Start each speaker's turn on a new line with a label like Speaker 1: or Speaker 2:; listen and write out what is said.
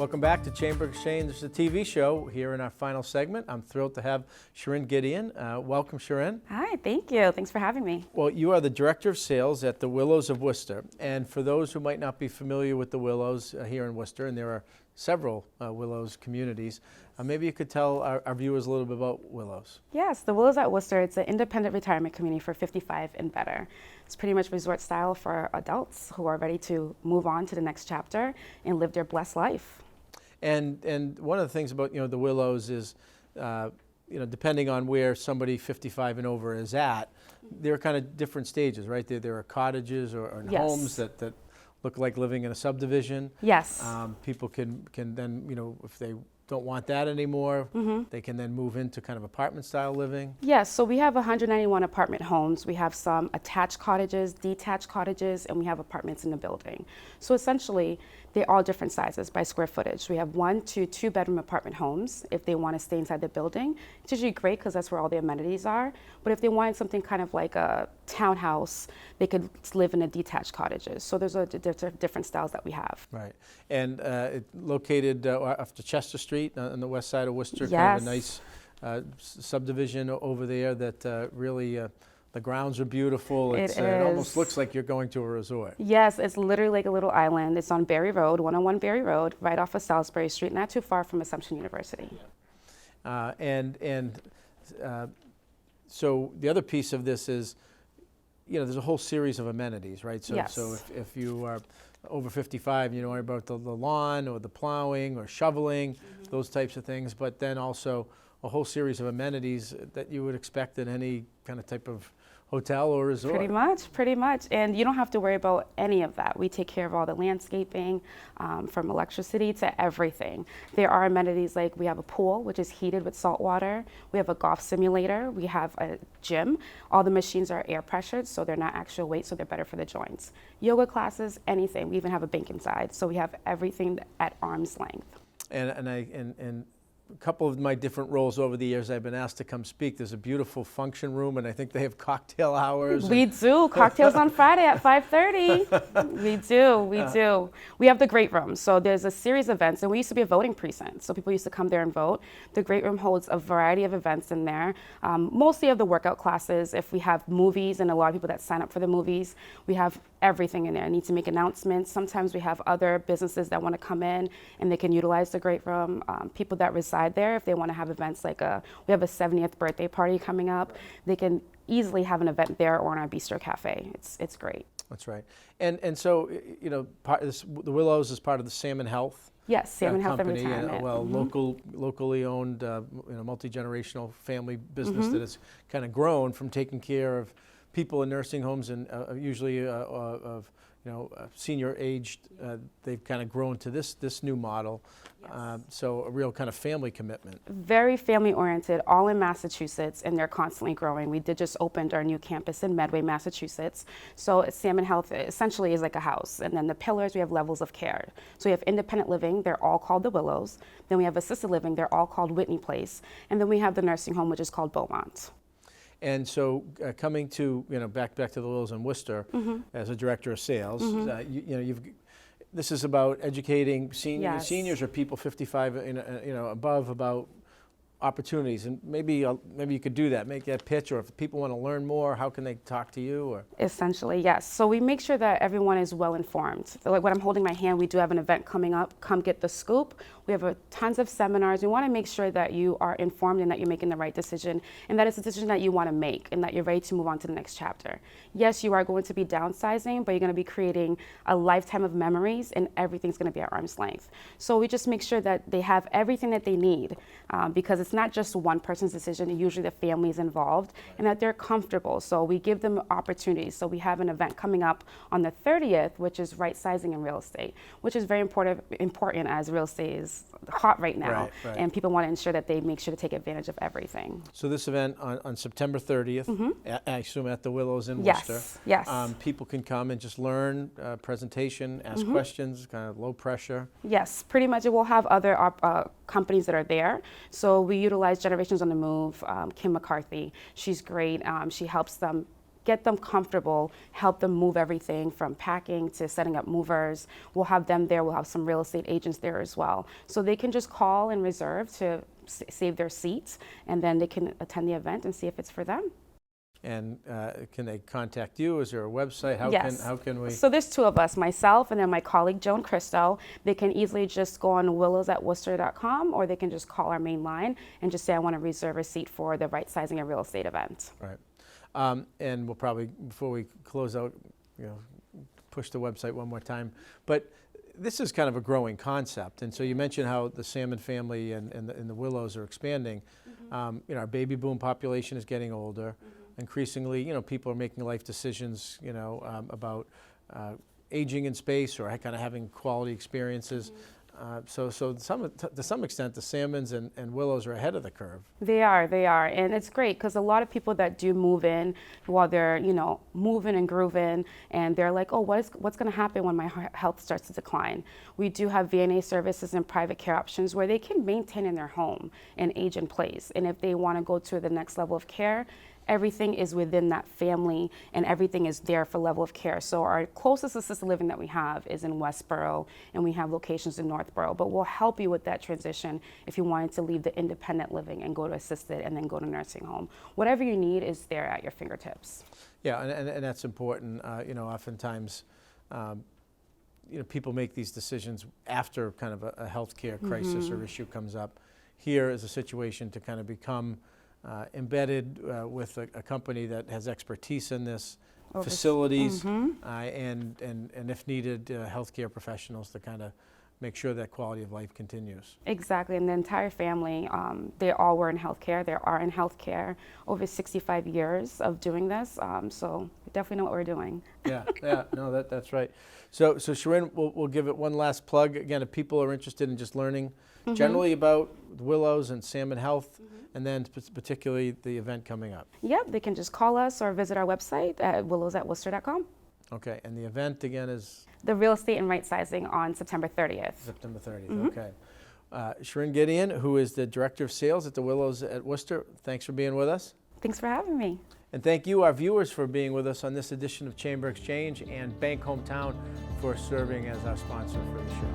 Speaker 1: Welcome back to Chamber Exchange, the TV show. Here in our final segment, I'm thrilled to have Sharon Gideon. Welcome, Sharon.
Speaker 2: Hi, thank you. Thanks for having me.
Speaker 1: Well, you are the Director of Sales at the Willows of Worcester. And for those who might not be familiar with the Willows here in Worcester, and there are several Willows communities, maybe you could tell our viewers a little bit about Willows.
Speaker 2: Yes, the Willows at Worcester, it's an independent retirement community for 55 and better. It's pretty much resort style for adults who are ready to move on to the next chapter and live their blessed life. And
Speaker 1: one of the things about the Willows is depending on where somebody 55 and over is at, there are kind of different stages, right? There are cottages or
Speaker 2: Yes.
Speaker 1: homes that look like living in a subdivision.
Speaker 2: Yes.
Speaker 1: People can then if they don't want that anymore, they can then move into kind of apartment style living.
Speaker 2: Yes, so we have 191 apartment homes. We have some attached cottages, detached cottages, and we have apartments in the building. So essentially, they're all different sizes by square footage. We have 1 to 2 bedroom apartment homes if they want to stay inside the building. It's usually great because that's where all the amenities are. But if they wanted something kind of like a townhouse, they could live in the detached cottages. So there's different styles that we have.
Speaker 1: Right, and located off Chester Street on the west side of Worcester,
Speaker 2: Yes.
Speaker 1: kind of a nice subdivision over there that really, the grounds are beautiful. It almost looks like you're going to a resort.
Speaker 2: Yes, it's literally like a little island. It's on Berry Road, 101 Berry Road, right off of Salisbury Street, not too far from Assumption University.
Speaker 1: So the other piece of this is, there's a whole series of amenities, right? So,
Speaker 2: Yes.
Speaker 1: so if you are over 55, you don't worry about the lawn or the plowing or shoveling, those types of things, but then also a whole series of amenities that you would expect in any kind of type of hotel or resort.
Speaker 2: Pretty much. And you don't have to worry about any of that. We take care of all the landscaping, from electricity to everything. There are amenities like we have a pool, which is heated with salt water. We have a golf simulator. We have a gym. All the machines are air pressured, so they're not actual weight, so they're better for the joints. Yoga classes, anything. We even have a bank inside. So we have everything at arm's length.
Speaker 1: And a couple of my different roles over the years, I've been asked to come speak. There's a beautiful function room, and I think they have cocktail hours.
Speaker 2: We do. Cocktails on Friday at 5:30. We do. We have the Great Room. So there's a series of events, and we used to be a voting precinct. So people used to come there and vote. The Great Room holds a variety of events in there, mostly of the workout classes. If we have movies, and a lot of people that sign up for the movies, we have everything in there. I need to make announcements. Sometimes we have other businesses that want to come in, and they can utilize the Great Room. People that reside there, if they want to have events like we have a 70th birthday party coming up, they can easily have an event there or in our bistro cafe. It's great.
Speaker 1: That's right. And so, the Willows is part of the Salmon Health.
Speaker 2: Yes, Salmon Health and
Speaker 1: company,
Speaker 2: Retirement.
Speaker 1: locally owned, multi-generational family business that has kind of grown from taking care of people in nursing homes and usually of senior aged. They've kind of grown to this new model.
Speaker 2: Yes.
Speaker 1: So a real kind of family commitment.
Speaker 2: Very family oriented, all in Massachusetts, and they're constantly growing. We did just opened our new campus in Medway, Massachusetts. So Salmon Health essentially is like a house. And then the pillars, we have levels of care. So we have independent living, they're all called the Willows. Then we have assisted living, they're all called Whitney Place. And then we have the nursing home, which is called Beaumont.
Speaker 1: And so, coming to back to the Willows in Worcester, as a director of sales, this is about educating seniors or people 55 above about opportunities, and maybe you could do that, make that pitch, or if people want to learn more, how can they talk to you? Or
Speaker 2: essentially, yes. So we make sure that everyone is well informed. So like when I'm holding my hand, we do have an event coming up, Come Get the Scoop. We have tons of seminars. We want to make sure that you are informed and that you're making the right decision, and that it's a decision that you want to make and that you're ready to move on to the next chapter. Yes, you are going to be downsizing, but you're going to be creating a lifetime of memories, and everything's going to be at arm's length. So we just make sure that they have everything that they need, because it's not just one person's decision. Usually the family's involved, and that they're comfortable. So we give them opportunities. So we have an event coming up on the 30th, which is right sizing in real estate, which is very important as real estate is hot right now,
Speaker 1: right.
Speaker 2: And people want to ensure that they make sure to take advantage of everything.
Speaker 1: So this event on September 30th, I assume at the Willows in
Speaker 2: Yes,
Speaker 1: Worcester.
Speaker 2: yes.
Speaker 1: People can come and just learn, presentation, ask questions, kind of low pressure.
Speaker 2: Yes, pretty much. It will have other companies that are there. So we utilize Generations on the Move, Kim McCarthy. She's great. She helps them get them comfortable, help them move everything from packing to setting up movers. We'll have them there. We'll have some real estate agents there as well. So they can just call and reserve to save their seats, and then they can attend the event and see if it's for them.
Speaker 1: And can they contact you? Is there a website?
Speaker 2: Yes.
Speaker 1: How can we?
Speaker 2: So there's two of us, myself and then my colleague Joan Christo. They can easily just go on willows@worcester.com, or they can just call our main line and just say, I want to reserve a seat for the right sizing and real estate event.
Speaker 1: Right. And we'll probably, before we close out, push the website one more time. But this is kind of a growing concept. And so you mentioned how the salmon family and the Willows are expanding. Our baby boom population is getting older. Increasingly, people are making life decisions, about aging in space or kind of having quality experiences. So to some extent, the salmons and Willows are ahead of the curve.
Speaker 2: They are, and it's great because a lot of people that do move in while they're, moving and grooving, and they're like, oh, what's going to happen when my health starts to decline? We do have VNA services and private care options where they can maintain in their home and age in place. And if they want to go to the next level of care, everything is within that family and everything is there for level of care. So our closest assisted living that we have is in Westboro, and we have locations in Northboro, but we'll help you with that transition if you wanted to leave the independent living and go to assisted and then go to nursing home. Whatever you need is there at your fingertips.
Speaker 1: Yeah, and that's important. Oftentimes, people make these decisions after kind of a healthcare crisis or issue comes up. Here is a situation to kind of become embedded with a company that has expertise in this, facilities, and if needed, healthcare professionals to kind of make sure that quality of life continues.
Speaker 2: Exactly, and the entire family, they all were in healthcare. They are in healthcare over 65 years of doing this, so we definitely know what we're doing. Yeah,
Speaker 1: no, that's right. So Sharon, we'll give it one last plug. Again, if people are interested in just learning generally about Willows and salmon health, and then particularly the event coming up.
Speaker 2: Yep, they can just call us or visit our website at willows@worcester.com.
Speaker 1: Okay, and the event again is?
Speaker 2: The real estate and right sizing on September 30th.
Speaker 1: September 30th, okay. Sharon Gideon, who is the Director of Sales at the Willows at Worcester, thanks for being with us.
Speaker 2: Thanks for having me.
Speaker 1: And thank you, our viewers, for being with us on this edition of Chamber Exchange, and Bank Hometown for serving as our sponsor for the show.